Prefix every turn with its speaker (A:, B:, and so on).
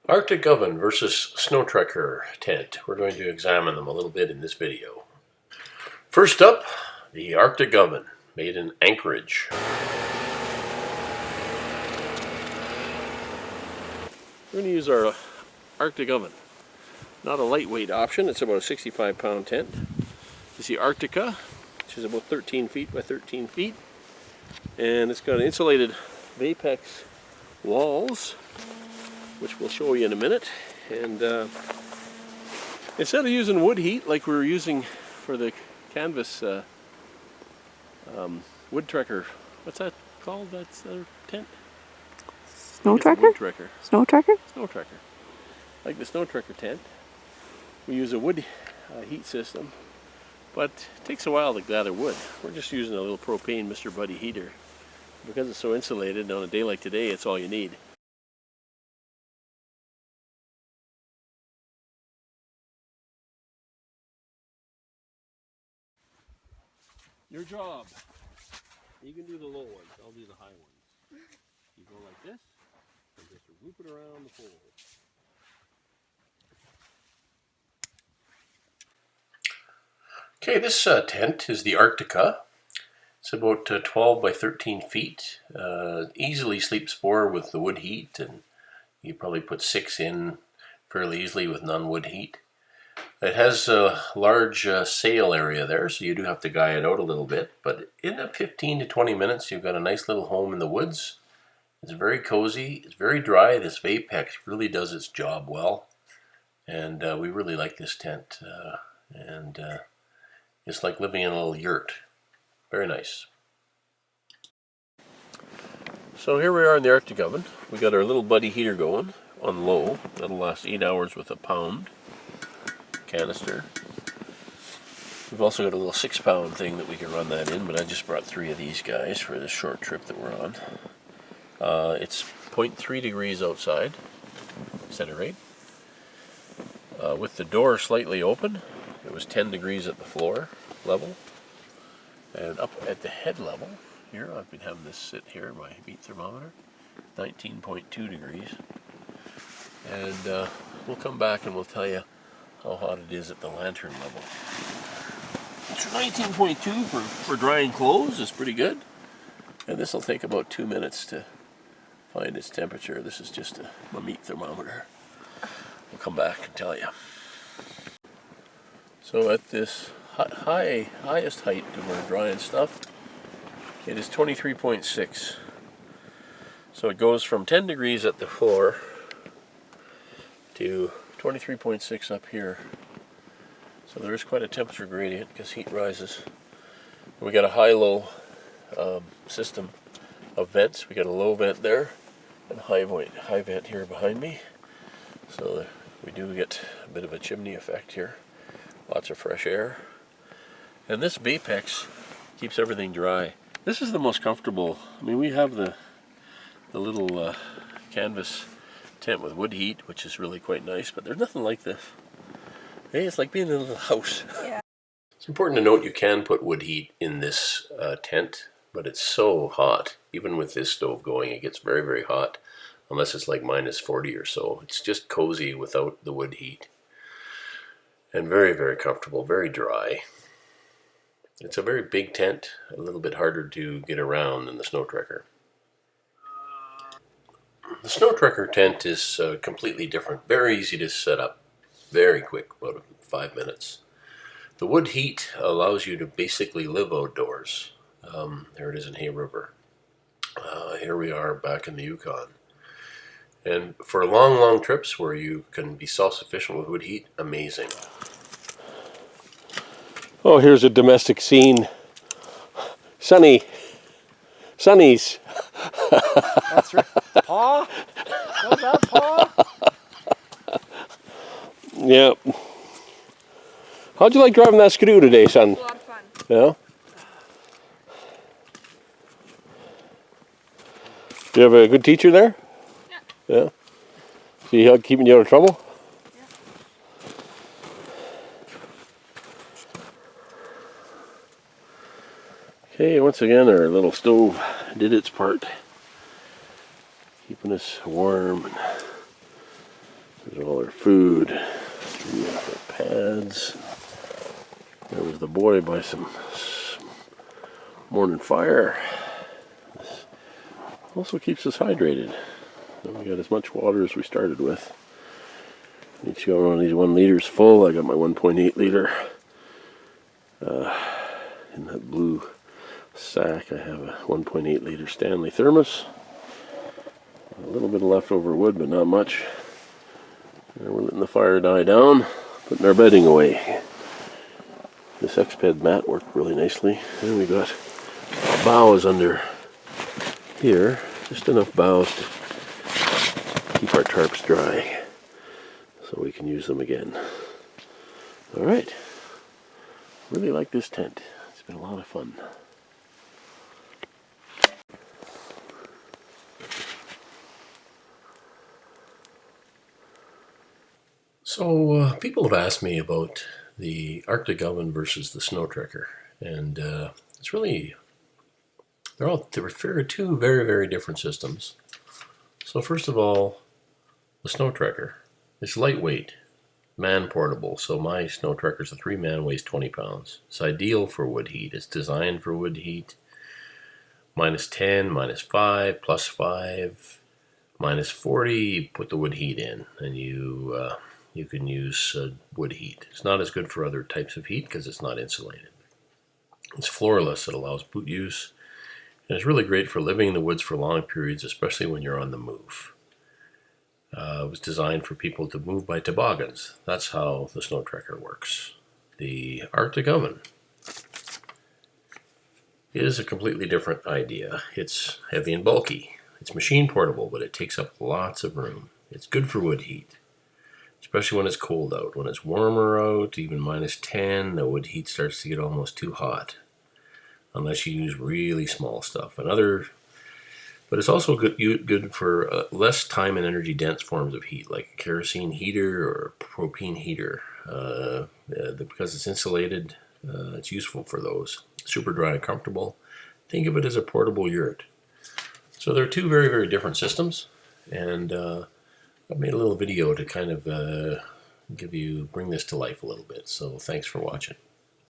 A: Arctic oven versus Snowtrekker tent. We're going to examine them a little bit in this video. First up, the Arctic oven, made in Anchorage. We're going to use our Arctic oven. Not a lightweight option, it's about a 65-pound tent. It's the Arctica, which is about 13 feet by 13 feet. And it's got insulated Vapex walls, which we'll show you in a minute. And instead of using wood heat like we were using for the canvas wood trekker, what's that called? That's their tent?
B: Snowtrekker? Snowtrekker?
A: Snowtrekker. Like the Snowtrekker tent, we use a wood heat system, but it takes a while to gather wood. We're just using a little propane Mr. Buddy heater. Because it's so insulated, on a day like today, it's all you need. Your job. You can do the low ones, I'll do the high ones. You go like this, and just loop it around the pole. Okay, this tent is the Arctica. It's about 12 by 13 feet. Easily sleeps 4 with the wood heat, and you probably put 6 in fairly easily with non-wood heat. It has a large sail area there, so you do have to guy it out a little bit, but in 15 to 20 minutes you've got a nice little home in the woods. It's very cozy, it's very dry. This Vapex really does its job well, and we really like this tent, and it's like living in a little yurt. Very nice. So here we are in the Arctic oven. We got our little buddy heater going on low. That'll last 8 hours with a pound canister. We've also got a little 6-pound thing that we can run that in, but I just brought 3 of these guys for this short trip that we're on. It's 0.3 degrees outside, centigrade. With the door slightly open, it was 10 degrees at the floor level. And up at the head level, here, I've been having this sit here, my beat thermometer, 19.2 degrees. And we'll come back and we'll tell you how hot it is at the lantern level. So 19.2 for drying clothes is pretty good. And this will take about 2 minutes to find its temperature. This is just a meat thermometer. We'll come back and tell you. So at this highest height when we're drying stuff, it is 23.6. So it goes from 10 degrees at the floor to 23.6 up here. So there is quite a temperature gradient because heat rises. We got a high-low system of vents. We got a low vent there and a high vent here behind me. So we do get a bit of a chimney effect here. Lots of fresh air. And this Vapex keeps everything dry. This is the most comfortable. I mean, we have the little canvas tent with wood heat, which is really quite nice, but there's nothing like this. Hey, it's like being in a little house. Yeah. It's important to note you can put wood heat in this tent, but it's so hot. Even with this stove going, it gets very, very hot, unless it's like -40 or so. It's just cozy without the wood heat. And very, very comfortable, very dry. It's a very big tent, a little bit harder to get around than the Snowtrekker. The Snowtrekker tent is completely different, very easy to set up, very quick, about 5 minutes. The wood heat allows you to basically live outdoors. There it is in Hay River. Here we are back in the Yukon. And for long, long trips where you can be self-sufficient with wood heat, amazing. Oh, here's a domestic scene. Sunnies.
C: That's right. Paw? Was that Paw?
A: Yeah. How'd you like driving that skidoo today, son?
B: A lot of fun.
A: Yeah? Do you have a good teacher there? Yeah. Yeah? Is he keeping you out of trouble? Okay, once again our little stove did its part, keeping us warm and There's all our food. We have our pads. There was the boy by some morning fire. This also keeps us hydrated. And we got as much water as we started with. Each got one of these 1 liters full. I got my 1.8 liter in that blue sack. I have a 1.8 liter Stanley thermos. A little bit of leftover wood, but not much. And we're letting the fire die down, putting our bedding away. This X-Ped mat worked really nicely. And we got boughs under here, just enough boughs to keep our tarps dry, so we can use them again. All right. Really like this tent. It's been a lot of fun. So people have asked me about the Arctic oven versus the Snowtrekker, and it's really they're two very, very different systems. So first of all, the Snowtrekker. It's lightweight, man portable. So my Snowtrekker is a 3-man, weighs 20 pounds. It's ideal for wood heat. It's designed for wood heat. -10, -5, +5, -40. You put the wood heat in, and you can use wood heat. It's not as good for other types of heat because it's not insulated. It's floorless. It allows boot use. And it's really great for living in the woods for long periods, especially when you're on the move. It was designed for people to move by toboggans. That's how the Snowtrekker works. The Arctic oven is a completely different idea. It's heavy and bulky. It's machine portable, but it takes up lots of room. It's good for wood heat, especially when it's cold out. When it's warmer out, even -10, the wood heat starts to get almost too hot, unless you use really small stuff. But it's also good for less time and energy dense forms of heat, like a kerosene heater or a propane heater. Because it's insulated, it's useful for those. Super dry and comfortable. Think of it as a portable yurt. So they're two very, very different systems, and I've made a little video to kind of bring this to life a little bit. So thanks for watching.